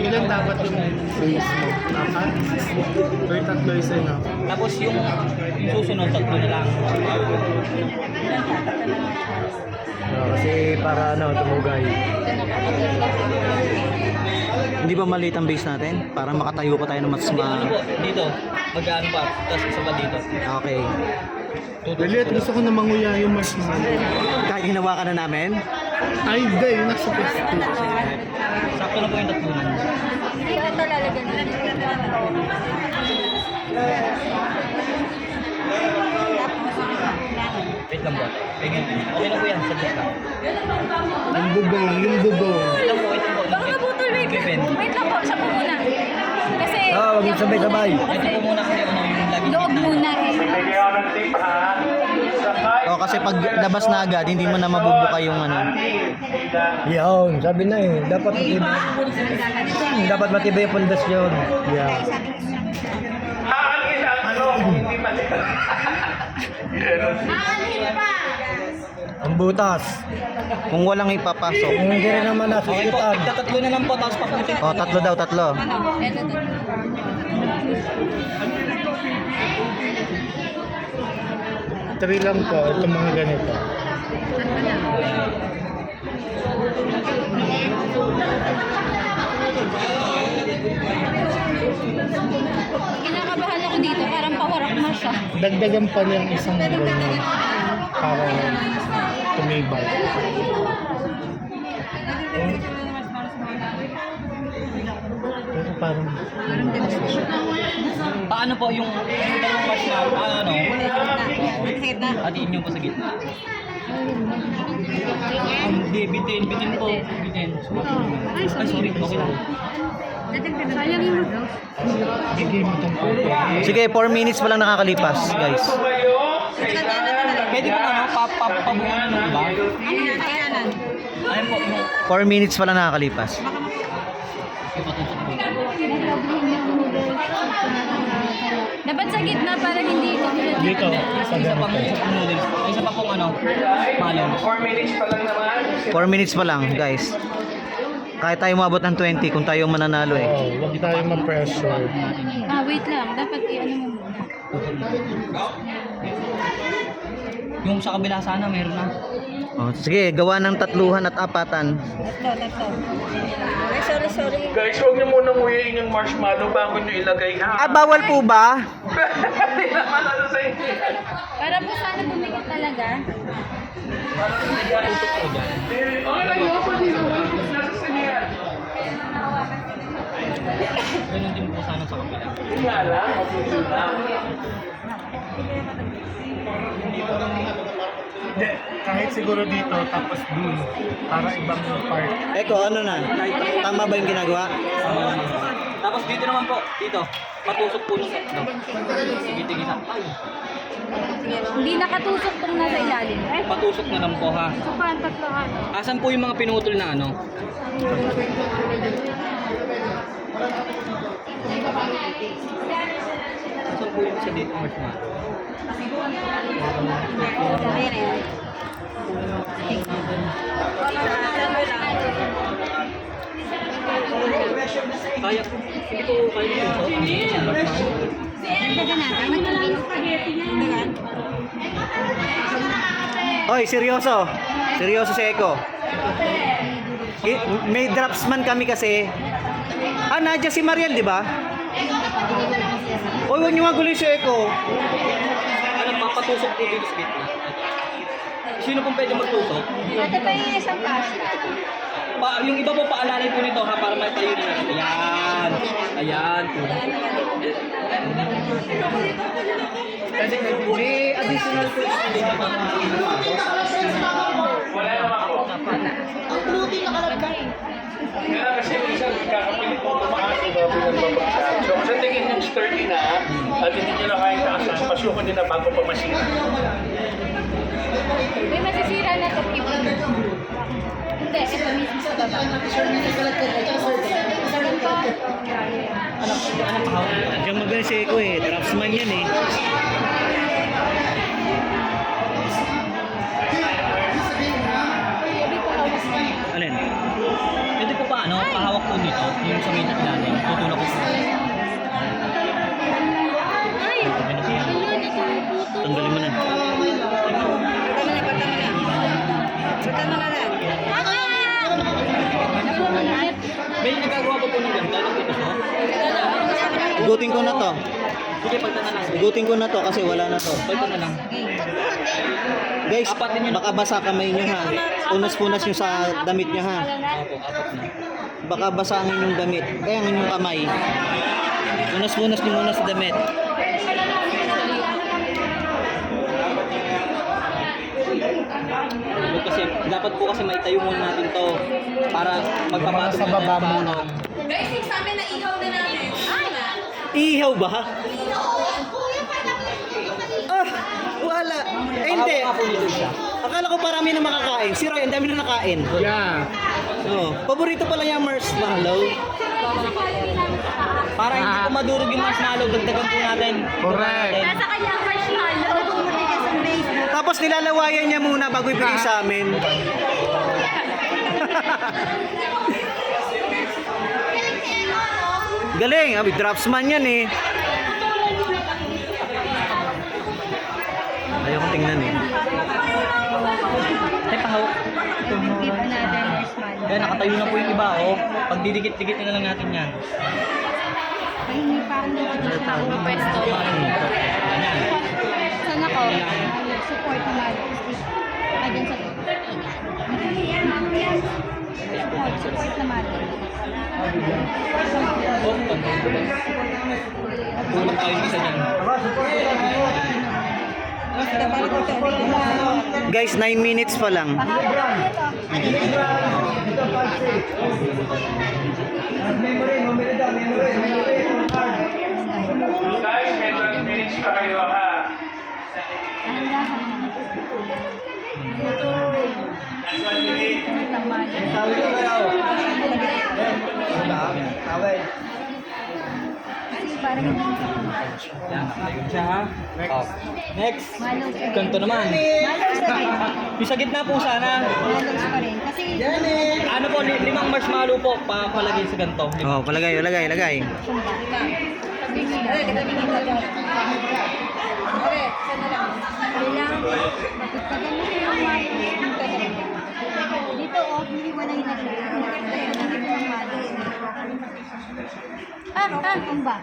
Ilan dapat yung base mo? Apat? Or tatlo isa na? Tapos yung susunod, tatlo na lang. Kasi para tumugay. Hindi ba maliit ang base natin? Para makatayo pa tayo ng mas Ano po, dito. Mag-ano pa, tapos isa pa dito. Okay. Dali at gusto ko na manguya yung marshmallow. Kahit hinawa ka na namin? Ay, hindi. Yung nasa pwesto. Sakto na po yung tatlo na. Ito lalagyan na. Wait lang ba? Tingin. Okay na po yan, saglit lang. Yung bubong, yung bubong. Ito po, ito po. Baka mabutol, wait. Depende. Wait lang po, siya po muna. Kasi... Huwag yung sabay-sabay. Ito po muna kasi ano yung lagi. Loob muna eh. Kasi pag labas na agad, hindi mo na mabubuka yung ano. Yun, sabi na eh. Dapat matibay. Dapat matibay yung pundasyon. Yeah. Ang butas. Kung walang ipapasok. Hindi rin naman Okay po, tatlo na lang po, tapos papunti. Oh, tatlo daw, tatlo. Three lang po. Ito mga ganito. Kinakabahan ako dito, parang pawarak na siya. Dagdagan pa niyang isang ganyan. Para tumibay. Pero parang... Paano po yung dalawang marshmallow, ano? Hatiin nyo po sa gitna. Hindi, bitin po. Bitin. Ay, sorry. Okay lang. Sayang yung Bigay mo itong papel. Sige, 4 minutes pa lang nakakalipas, guys. Pwede po ano, papabuhan ng iba? Ayun po, yung... 4 minutes pa lang nakakalipas. Ipatutok po. dapat sa gitna para hindi ko Dito, sa Isa pang ganito. noodles. Isa pa pong ano, malong. 4 minutes pa lang, guys. Kahit tayo umabot ng 20 kung tayo mananalo eh. Oh, huwag tayo ma-pressure. wait lang, dapat i-ano mo muna. Yung sa kabila sana, meron na. Oh, sige, gawa ng tatluhan at apatan. Tatlo. Ay, sorry. Guys, huwag niyo muna nguyain yung marshmallow bago niyo ilagay ha. Bawal po ba? Hindi naman ano sa inyo. Para po sana bumigit talaga. Okay lang yun, pwede naman. Nasa sinihan. Ganun din po sana sa kabila. Hindi nga lang, mabuti lang. Hindi, kahit siguro dito, tapos dun, para ibang part. Eko, ano na? Tama ba yung ginagawa? Tapos dito naman po, dito. Patusok po yung sakto. Sige, isa. Ay, Hindi nakatusok tong nasa ilalim. patusok na lang po ha. So, paano tatlo ano? Asan po yung mga pinutol na ano? Asan po yung sa dito, marshmallow? Ayan, ayan. Kaya po. Hindi ko kaya ito. Dagan natin. Dagan. Hoy, seryoso. Seryoso si Eko. May dropsman kami kasi. Nandiyan si Mariel, di ba? Hoy, huwag niyo maguloy si Eko. Ano, papatusok po dito sa gitna. Sino pong pwede magtusok? Ate pa yung isang pasta. Yung iba po paalalay po nito ha, para may tayo na. Ayan. Ayan. May additional po. Wala naman ako. Ang fruity nakalagay. Kaya kasi minsan kakapilit mo tumakas o bago ng babagsak. So sa tingin yung sturdy na at hindi nyo na kayang taasan, pasuko nyo na bago pa masira. May masisira na to. Hindi, ito mismo sa baba. Ano pahawak? Diyan magaling si Eko eh. Draftsman yan eh. Alin? Pwede po pa ano, pahawak po dito, yung sa minat natin. Tutulak ko po. Ay! Ayun, ito yung puto. Tanggalin mo na. May nagagawa po po ng ganda, ng dito no? Ugutin ko na to. Sige, pagta na lang. Ugutin ko na to kasi wala na to. Pagta na lang. Guys, Apat din yun. baka basa kamay nyo ha. Punas-punas nyo sa damit nyo ha. Opo, apat na. Baka basa ang inyong damit. Kaya ang inyong kamay. Punas-punas nyo muna sa damit. Huwag kasi, dapat po kasi maitayo muna natin to para magpapatong sa baba muna. Guys, yung sa amin na ihaw na namin. Ay! Ihaw ba? Ah, wala. Eh, hindi. Pahawak nga po nito siya. Akala ko parami na makakain. Si Roy, ang dami na nakain. Yeah. Oh, paborito pala niya marshmallow. Para hindi po madurog yung marshmallow, dagdagan po natin. Correct. Nasa kanya ang marshmallow. Tapos nilalawayan niya muna bago ibigay sa amin. Galing, draftsman yan eh. Ayaw kong tingnan eh. Ay, pahawak. Give another marshmallow. Kaya nakatayo na po yung iba, oh. Pag didikit-dikit na lang natin yan. Ay, hindi pa ako pwesto. Ayan. Saan ako? Support naman. Ah, dyan sa support naman. Oh, tulong kayo isa dyan. Guys, 9 minutes pa lang. Guys, may 12 minutes pa kayo ha. That's 1 minute. Parang hindi Siya, ha? Oh. Next. malos pa rin. Ganito naman. Malos pa rin. Yung sa gitna po sana. Malos pa rin. Kasi Ano po, limang marshmallow po, papalagay sa ganito. Oh, palagay, lagay. kailangan magpagpagan mo yung malos. Dito, oh, hindi wala yung nagpagpagan ng malos. Tumba.